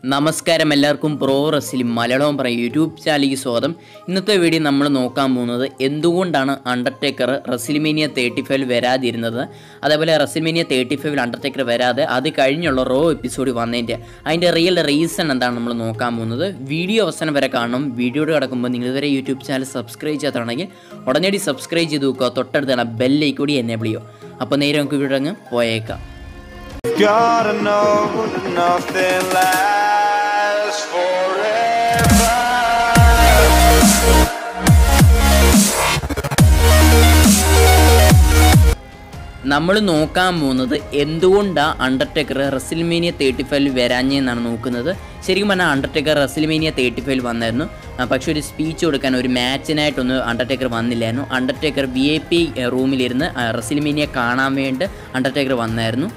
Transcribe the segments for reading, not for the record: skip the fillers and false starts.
നമസ്കാരം എല്ലാവർക്കും pro wrestling Malayalam പറയും യൂട്യൂബ് ചാനലിലേക്ക് സ്വാഗതം. ഇന്നത്തെ വീഡിയോ നമ്മൾ നോക്കാൻ പോകുന്നത് എന്തുകൊണ്ടാണ് അണ്ടർടേക്കർ റെസ്ലിമേനിയ 35 വരാതിരുന്നത്, അതേപോലെ റെസ്ലിമേനിയ 35 അണ്ടർടേക്കർ വരാതെ അത് കഴിഞ്ഞുള്ള റോ എപ്പിസോഡ് അതിൻ്റെ റിയൽ റീസൺ എന്താണ് നമ്മൾ നോക്കാൻ പോകുന്നത്. വീഡിയോ അവസാനം വരെ കാണണം. വീഡിയോയുടെ കിടക്കുമ്പോൾ നിങ്ങൾ ഇതുവരെ യൂട്യൂബ് ചാനൽ സബ്സ്ക്രൈബ് ചെയ്യാത്തതാണെങ്കിൽ ഉടനടി സബ്സ്ക്രൈബ് ചെയ്ത് നോക്കുക, തൊട്ടടുത്താണ് ബെല്ലൈക്കൺ കൂടി എനേബിൾ ചെയ്യുക. അപ്പോൾ നേരെ നമുക്ക് വീഡിയോ അങ്ങ് പോയേക്കാം. Gotta know that nothing lasts forever. നമ്മൾ നോക്കാൻ പോകുന്നത് എന്തുകൊണ്ടാണ് അണ്ടർടേക്കർ റെസ്ലിമേനിയ 35 വരാഞ്ഞെന്നാണ് നോക്കുന്നത്. ശരിക്കും പറഞ്ഞാൽ അണ്ടർടേക്കർ റെസ്ലിമേനിയ 35 വന്നായിരുന്നു, പക്ഷേ ഒരു സ്പീച്ച് കൊടുക്കാൻ ഒരു മാച്ചിനായിട്ടൊന്നും അണ്ടർടേക്കർ വന്നില്ലായിരുന്നു. അണ്ടർടേക്കർ VIP റൂമിലിരുന്ന് റെസ്ലിമേനിയ കാണാൻ വേണ്ടി അണ്ടർടേക്കർ വന്നായിരുന്നു.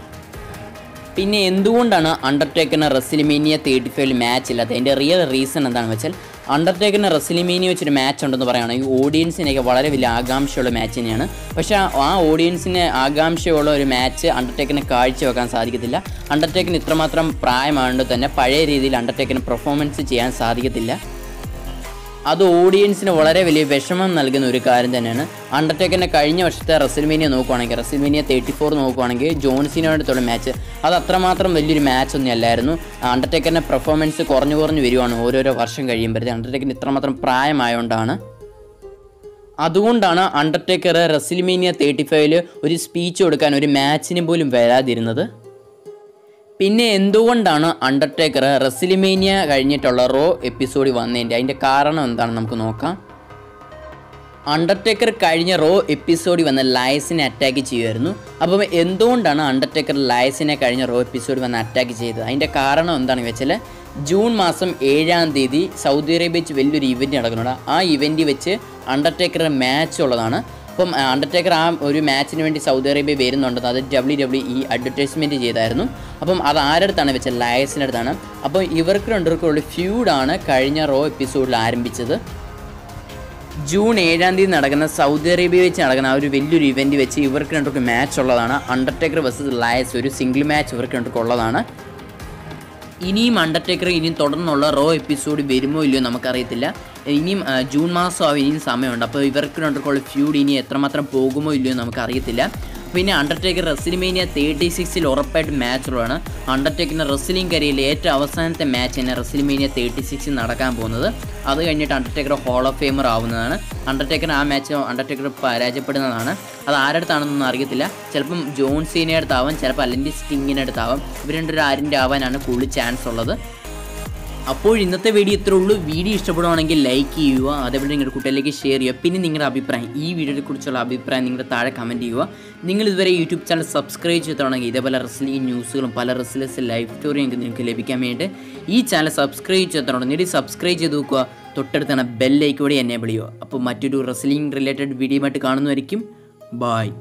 പിന്നെ എന്തുകൊണ്ടാണ് അണ്ടർടേക്കറിന് റെസ്ലിമേനിയ 35 മാച്ച് ഇല്ലാത്തത്? അതിൻ്റെ റിയൽ റീസൺ എന്താണെന്ന് വെച്ചാൽ, അണ്ടർടേക്കറിന് റെസ്ലിമേനിയ വെച്ചൊരു മാച്ച് ഉണ്ടെന്ന് പറയുകയാണെങ്കിൽ ഓഡിയൻസിനൊക്കെ വളരെ വലിയ ആകാംക്ഷയുള്ള മാച്ച് തന്നെയാണ്. പക്ഷേ ആ ഓഡിയൻസിന് ആകാംക്ഷയുള്ള ഒരു മാച്ച് അണ്ടർടേക്കറിന് കാഴ്ചവെക്കാൻ സാധിക്കത്തില്ല. അണ്ടർടേക്കറിന് ഇത്രമാത്രം പ്രായമായതുകൊണ്ട് തന്നെ പഴയ രീതിയിൽ അണ്ടർടേക്കറിന് പെർഫോമൻസ് ചെയ്യാൻ സാധിക്കത്തില്ല. അത് ഓഡിയൻസിന് വളരെ വലിയ വിഷമം നൽകുന്ന ഒരു കാര്യം തന്നെയാണ്. അണ്ടർടേക്കറിൻ്റെ കഴിഞ്ഞ വർഷത്തെ റെസ്ലിമേനിയ നോക്കുവാണെങ്കിൽ, റെസ്ലിമേനിയ 34 നോക്കുവാണെങ്കിൽ ജോൺസിനോടുള്ള മാച്ച് അത് അത്രമാത്രം വലിയൊരു മാച്ച് ഒന്നും അല്ലായിരുന്നു. അണ്ടർടേക്കറിൻ്റെ പെർഫോമൻസ് കുറഞ്ഞു വരുവാണ് ഓരോരോ വർഷം കഴിയുമ്പോഴത്തേക്ക്. അണ്ടർടേക്കറിന് ഇത്രമാത്രം പ്രായമായതുകൊണ്ടാണ്. അതുകൊണ്ടാണ് അണ്ടർടേക്കർ റെസ്ലിമേനിയ 35 ഒരു സ്പീച്ച് കൊടുക്കാൻ ഒരു മാച്ചിന് പോലും വരാതിരുന്നത്. പിന്നെ എന്തുകൊണ്ടാണ് അണ്ടർടേക്കർ റെസ്ലിമേനിയ കഴിഞ്ഞിട്ടുള്ള റോ എപ്പിസോഡ് അതിൻ്റെ കാരണം എന്താണെന്ന് നമുക്ക് നോക്കാം. അണ്ടർടേക്കർ കഴിഞ്ഞ റോ എപ്പിസോഡിൽ വന്ന് ലയസിനെ അറ്റാക്ക് ചെയ്യുമായിരുന്നു. അപ്പം എന്തുകൊണ്ടാണ് അണ്ടർടേക്കർ ലയസിനെ കഴിഞ്ഞ റോ എപ്പിസോഡ് വന്ന് അറ്റാക്ക് ചെയ്തത്? അതിൻ്റെ കാരണം എന്താണെന്ന് വെച്ചാൽ, ജൂൺ മാസം 7-ാം തീയതി സൗദി അറേബ്യ വെച്ച് വലിയൊരു ഇവൻറ്റ് നടക്കുന്നുണ്ട്. ആ ഇവൻറ്റ് വെച്ച് അണ്ടർടേക്കർ മാച്ച് ഉള്ളതാണ്. അപ്പം അണ്ടർടേക്കർ ആ ഒരു മാച്ചിന് വേണ്ടി സൗദി അറേബ്യ വരുന്നുണ്ടെന്ന് അത് WWE അഡ്വർടൈസ്മെൻറ്റ് ചെയ്തായിരുന്നു. അപ്പം അത് ആരുടെ അടുത്താണ് വെച്ചാൽ, ലയസിൻ്റെ അടുത്താണ്. അപ്പം ഇവർക്ക് രണ്ടുപേർക്കുള്ള ഫ്യൂഡാണ് കഴിഞ്ഞ റോ എപ്പിസോഡിൽ ആരംഭിച്ചത്. ജൂൺ 7-ാം തീയതി നടക്കുന്ന സൗദി അറേബ്യ വെച്ച് നടക്കുന്ന ആ ഒരു വലിയൊരു ഇവൻറ്റ് വെച്ച് ഇവർക്ക് രണ്ടുപേർക്ക് മാച്ച് ഉള്ളതാണ്. അണ്ടർടേക്കർ വേഴ്സസ് ലയസ് ഒരു സിംഗിൾ മാച്ച് ഇവർക്ക് രണ്ടുപേർക്ക് ഉള്ളതാണ്. ഇനിയും അണ്ടർടേക്കർ ഇനിയും തുടർന്നുള്ള റോ എപ്പിസോഡ് വരുമോ ഇല്ലയോ നമുക്കറിയത്തില്ല. ഇനിയും ജൂൺ മാസമാവും, ഇനിയും സമയമുണ്ട്. അപ്പോൾ ഇവർക്ക് രണ്ടുപേർക്കുള്ള ഫ്യൂഡ് ഇനി എത്രമാത്രം പോകുമോ ഇല്ലയോ നമുക്കറിയത്തില്ല. പിന്നെ അണ്ടർടേക്കർ റെസ്ലിമേനിയ 36 ഉറപ്പായിട്ട് മാച്ചുകളാണ്. അണ്ടർടേക്കറിൻ്റെ റെസ്ലിംഗ് കരിയറിലെ ഏറ്റവും അവസാനത്തെ മാച്ച് തന്നെ റെസ്ലിമേനിയ 36 നടക്കാൻ പോകുന്നത്. അത് കഴിഞ്ഞിട്ട് അണ്ടർടേക്കർ ഹോൾ ഓഫ് ഫെയിമർ ആവുന്നതാണ്. അണ്ടർടേക്കർ ആ മാച്ച് അണ്ടർടേക്കർ പരാജയപ്പെടുന്നതാണ്. അത് ആരുടെ അടുത്താണെന്നൊന്നും അറിയത്തില്ല. ചിലപ്പം ജോൺ സീനയുടെ അടുത്താവാം, ചിലപ്പോൾ അല്ലെങ്കിൽ സ്റ്റിങ്ങിൻ്റെ അടുത്താവാം. ഇവർ രണ്ടൊരു ആരിൻ്റെ ആവാനാണ് കൂടുതൽ ചാൻസ് ഉള്ളത്. അപ്പോൾ ഇന്നത്തെ വീഡിയോ ഇത്രേ ഉള്ളൂ. വീഡിയോ ഇഷ്ടപ്പെടുവാണെങ്കിൽ ലൈക്ക് ചെയ്യുക, അതേപോലെ നിങ്ങളുടെ കുട്ടികളിലേക്ക് ഷെയർ ചെയ്യുക. പിന്നെ നിങ്ങളുടെ അഭിപ്രായം, ഈ വീഡിയോയെക്കുറിച്ചുള്ള അഭിപ്രായം നിങ്ങളുടെ താഴെ കമൻറ്റ് ചെയ്യുക. നിങ്ങൾ ഇതുവരെ യൂട്യൂബ് ചാനൽ സബ്സ്ക്രൈബ് ചെയ്തിട്ടുണ്ടെങ്കിൽ ഇതേപോലെ റെസ്ലിംഗ് ന്യൂസുകളും പല റെസ്ലേഴ്സ് ലൈഫ് സ്റ്റോറിയും നിങ്ങൾക്ക് ലഭിക്കാൻ വേണ്ടി ഈ ചാനൽ സബ്സ്ക്രൈബ് ചെയ്തിട്ടുണ്ടെങ്കിൽ സബ്സ്ക്രൈബ് ചെയ്ത് നോക്കുക, തൊട്ടടുത്താണ് ബെല്ലൈക്കൺ കൂടി എനേബിൾ ചെയ്യുക. അപ്പോൾ മറ്റൊരു റെസ്ലിംഗ് റിലേറ്റഡ് വീഡിയോ ആയിട്ട് കാണുന്നതായിരിക്കും. ബായ്.